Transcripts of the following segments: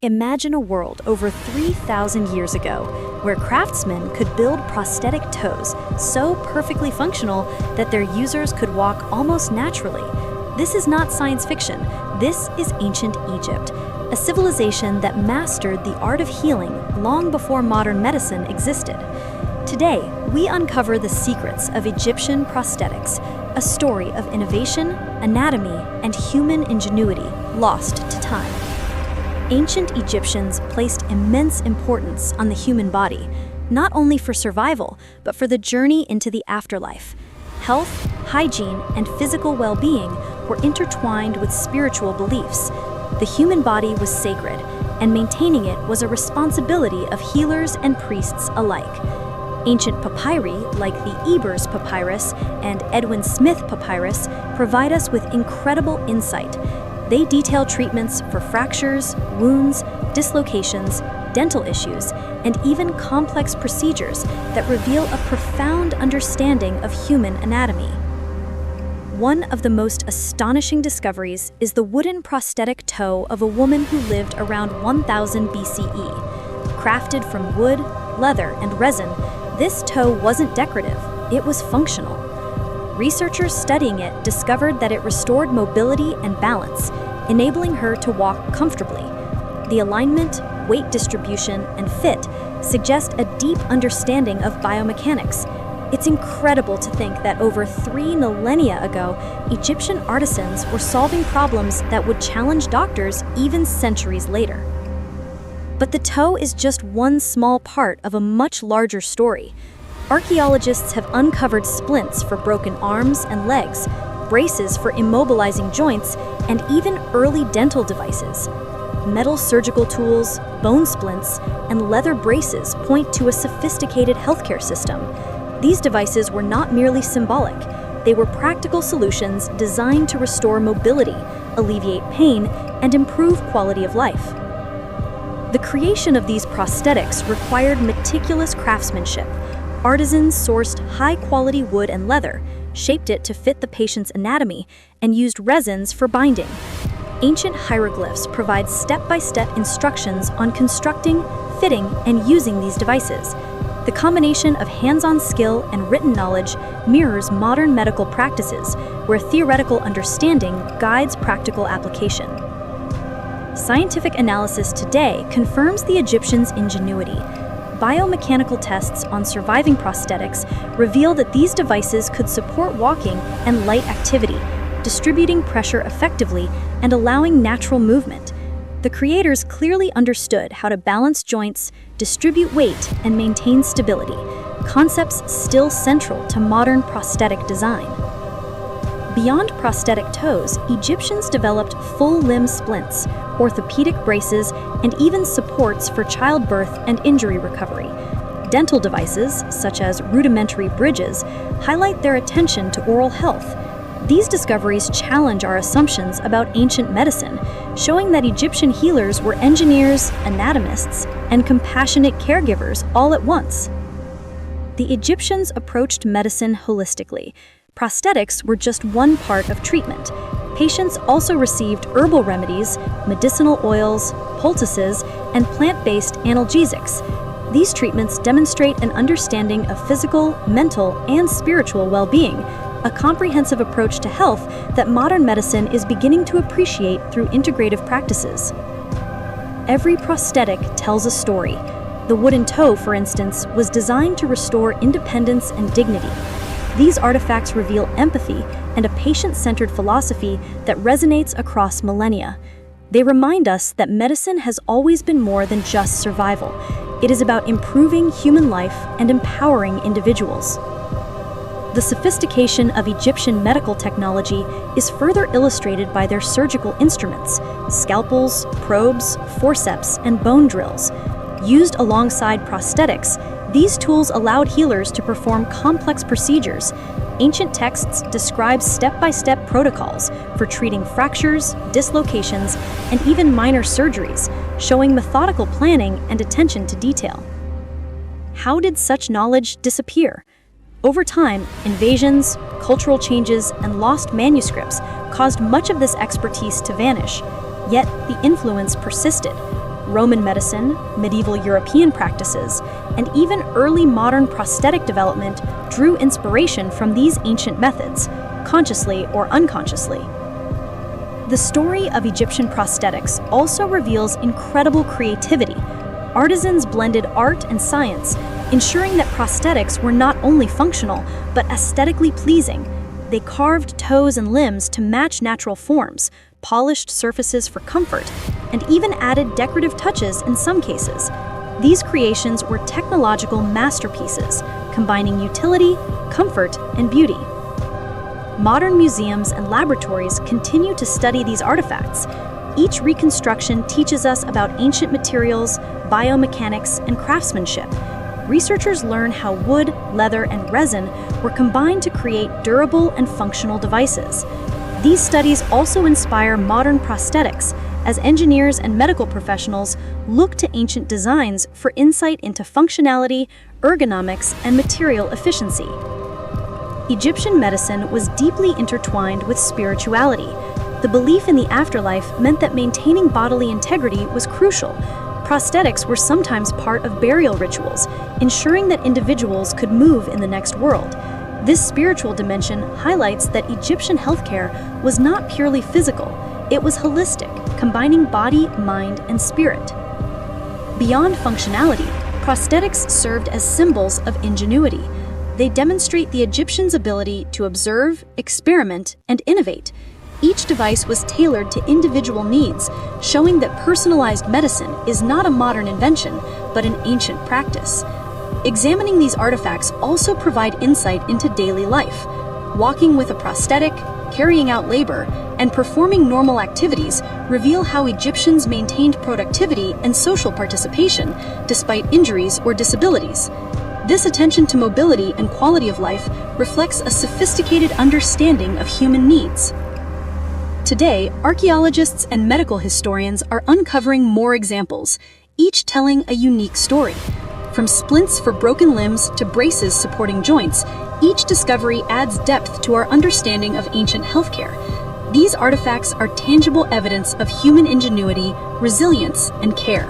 Imagine a world over 3,000 years ago where craftsmen could build prosthetic toes so perfectly functional that their users could walk almost naturally. This is not science fiction. This is ancient Egypt, a civilization that mastered the art of healing long before modern medicine existed. Today, we uncover the secrets of Egyptian prosthetics, a story of innovation, anatomy, and human ingenuity lost to time. Ancient Egyptians placed immense importance on the human body, not only for survival, but for the journey into the afterlife. Health, hygiene, and physical well-being were intertwined with spiritual beliefs. The human body was sacred, and maintaining it was a responsibility of healers and priests alike. Ancient papyri, like the Ebers Papyrus and Edwin Smith Papyrus, provide us with incredible insight. They detail treatments for fractures, wounds, dislocations, dental issues, and even complex procedures that reveal a profound understanding of human anatomy. One of the most astonishing discoveries is the wooden prosthetic toe of a woman who lived around 1000 BCE. Crafted from wood, leather, and resin, this toe wasn't decorative, it was functional. Researchers studying it discovered that it restored mobility and balance, enabling her to walk comfortably. The alignment, weight distribution, and fit suggest a deep understanding of biomechanics. It's incredible to think that over 3 millennia ago, Egyptian artisans were solving problems that would challenge doctors even centuries later. But the toe is just one small part of a much larger story. Archaeologists have uncovered splints for broken arms and legs, braces for immobilizing joints, and even early dental devices. Metal surgical tools, bone splints, and leather braces point to a sophisticated healthcare system. These devices were not merely symbolic. They were practical solutions designed to restore mobility, alleviate pain, and improve quality of life. The creation of these prosthetics required meticulous craftsmanship. Artisans sourced high-quality wood and leather, shaped it to fit the patient's anatomy, and used resins for binding. Ancient hieroglyphs provide step-by-step instructions on constructing, fitting, and using these devices. The combination of hands-on skill and written knowledge mirrors modern medical practices, where theoretical understanding guides practical application. Scientific analysis today confirms the Egyptians' ingenuity. Biomechanical tests on surviving prosthetics reveal that these devices could support walking and light activity, distributing pressure effectively and allowing natural movement. The creators clearly understood how to balance joints, distribute weight, and maintain stability, concepts still central to modern prosthetic design. Beyond prosthetic toes, Egyptians developed full-limb splints, orthopedic braces, and even supports for childbirth and injury recovery. Dental devices, such as rudimentary bridges, highlight their attention to oral health. These discoveries challenge our assumptions about ancient medicine, showing that Egyptian healers were engineers, anatomists, and compassionate caregivers all at once. The Egyptians approached medicine holistically. Prosthetics were just one part of treatment. Patients also received herbal remedies, medicinal oils, poultices, and plant-based analgesics. These treatments demonstrate an understanding of physical, mental, and spiritual well-being, a comprehensive approach to health that modern medicine is beginning to appreciate through integrative practices. Every prosthetic tells a story. The wooden toe, for instance, was designed to restore independence and dignity. These artifacts reveal empathy and a patient-centered philosophy that resonates across millennia. They remind us that medicine has always been more than just survival. It is about improving human life and empowering individuals. The sophistication of Egyptian medical technology is further illustrated by their surgical instruments: scalpels, probes, forceps, and bone drills. Used alongside prosthetics, these tools allowed healers to perform complex procedures. Ancient texts describe step-by-step protocols for treating fractures, dislocations, and even minor surgeries, showing methodical planning and attention to detail. How did such knowledge disappear? Over time, invasions, cultural changes, and lost manuscripts caused much of this expertise to vanish, yet the influence persisted. Roman medicine, medieval European practices, and even early modern prosthetic development drew inspiration from these ancient methods, consciously or unconsciously. The story of Egyptian prosthetics also reveals incredible creativity. Artisans blended art and science, ensuring that prosthetics were not only functional, but aesthetically pleasing. They carved toes and limbs to match natural forms, polished surfaces for comfort, and even added decorative touches in some cases. These creations were technological masterpieces, combining utility, comfort, and beauty. Modern museums and laboratories continue to study these artifacts. Each reconstruction teaches us about ancient materials, biomechanics, and craftsmanship. Researchers learn how wood, leather, and resin were combined to create durable and functional devices. These studies also inspire modern prosthetics, as engineers and medical professionals look to ancient designs for insight into functionality, ergonomics, and material efficiency. Egyptian medicine was deeply intertwined with spirituality. The belief in the afterlife meant that maintaining bodily integrity was crucial. Prosthetics were sometimes part of burial rituals, ensuring that individuals could move in the next world. This spiritual dimension highlights that Egyptian healthcare was not purely physical, it was holistic, combining body, mind, and spirit. Beyond functionality, prosthetics served as symbols of ingenuity. They demonstrate the Egyptians' ability to observe, experiment, and innovate. Each device was tailored to individual needs, showing that personalized medicine is not a modern invention, but an ancient practice. Examining these artifacts also provide insight into daily life. Walking with a prosthetic, carrying out labor, and performing normal activities reveal how Egyptians maintained productivity and social participation despite injuries or disabilities. This attention to mobility and quality of life reflects a sophisticated understanding of human needs. Today, archaeologists and medical historians are uncovering more examples, each telling a unique story. From splints for broken limbs to braces supporting joints, each discovery adds depth to our understanding of ancient healthcare. These artifacts are tangible evidence of human ingenuity, resilience, and care.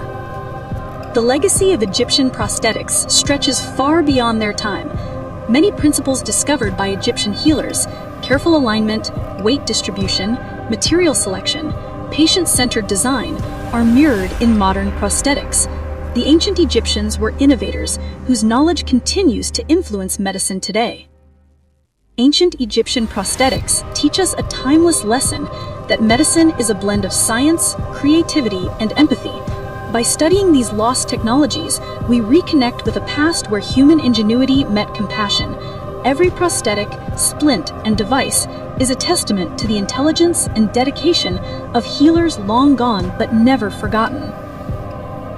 The legacy of Egyptian prosthetics stretches far beyond their time. Many principles discovered by Egyptian healers, careful alignment, weight distribution, material selection, patient-centered design, are mirrored in modern prosthetics. The ancient Egyptians were innovators whose knowledge continues to influence medicine today. Ancient Egyptian prosthetics teach us a timeless lesson that medicine is a blend of science, creativity, and empathy. By studying these lost technologies, we reconnect with a past where human ingenuity met compassion. Every prosthetic, splint, and device is a testament to the intelligence and dedication of healers long gone but never forgotten.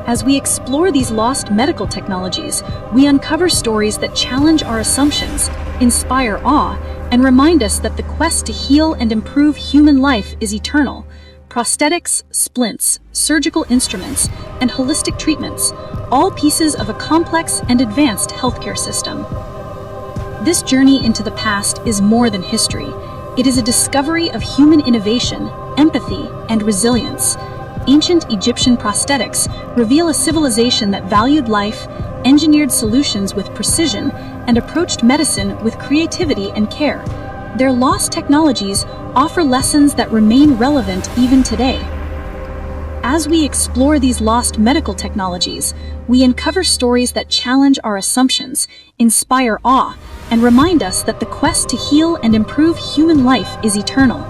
As we explore these lost medical technologies, we uncover stories that challenge our assumptions, inspire awe, and remind us that the quest to heal and improve human life is eternal. Prosthetics, splints, surgical instruments, and holistic treatments, all pieces of a complex and advanced healthcare system. This journey into the past is more than history. It is a discovery of human innovation, empathy, and resilience. Ancient Egyptian prosthetics reveal a civilization that valued life, engineered solutions with precision, and approached medicine with creativity and care. Their lost technologies offer lessons that remain relevant even today. As we explore these lost medical technologies, we uncover stories that challenge our assumptions, inspire awe, and remind us that the quest to heal and improve human life is eternal.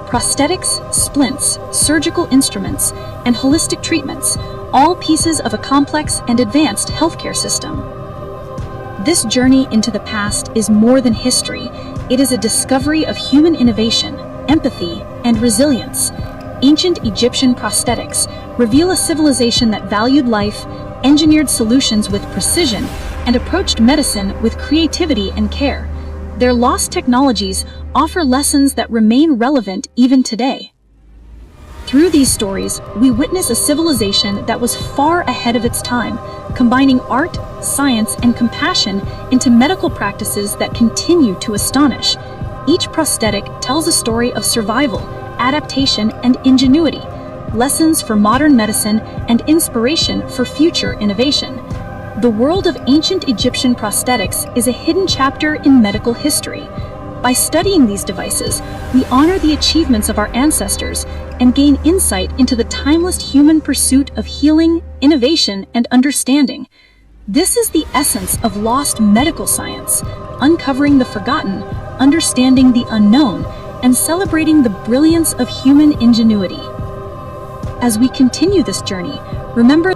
Prosthetics, splints, surgical instruments, and holistic treatments, all pieces of a complex and advanced healthcare system. This journey into the past is more than history. It is a discovery of human innovation, empathy, and resilience. Ancient Egyptian prosthetics reveal a civilization that valued life, engineered solutions with precision, and approached medicine with creativity and care. Their lost technologies offer lessons that remain relevant even today. Through these stories, we witness a civilization that was far ahead of its time, combining art, science, and compassion into medical practices that continue to astonish. Each prosthetic tells a story of survival, adaptation, and ingenuity. lessons for modern medicine, and inspiration for future innovation. The world of ancient Egyptian prosthetics is a hidden chapter in medical history. By studying these devices, we honor the achievements of our ancestors and gain insight into the timeless human pursuit of healing, innovation, and understanding. This is the essence of lost medical science, uncovering the forgotten, understanding the unknown, and celebrating the brilliance of human ingenuity. As we continue this journey, remember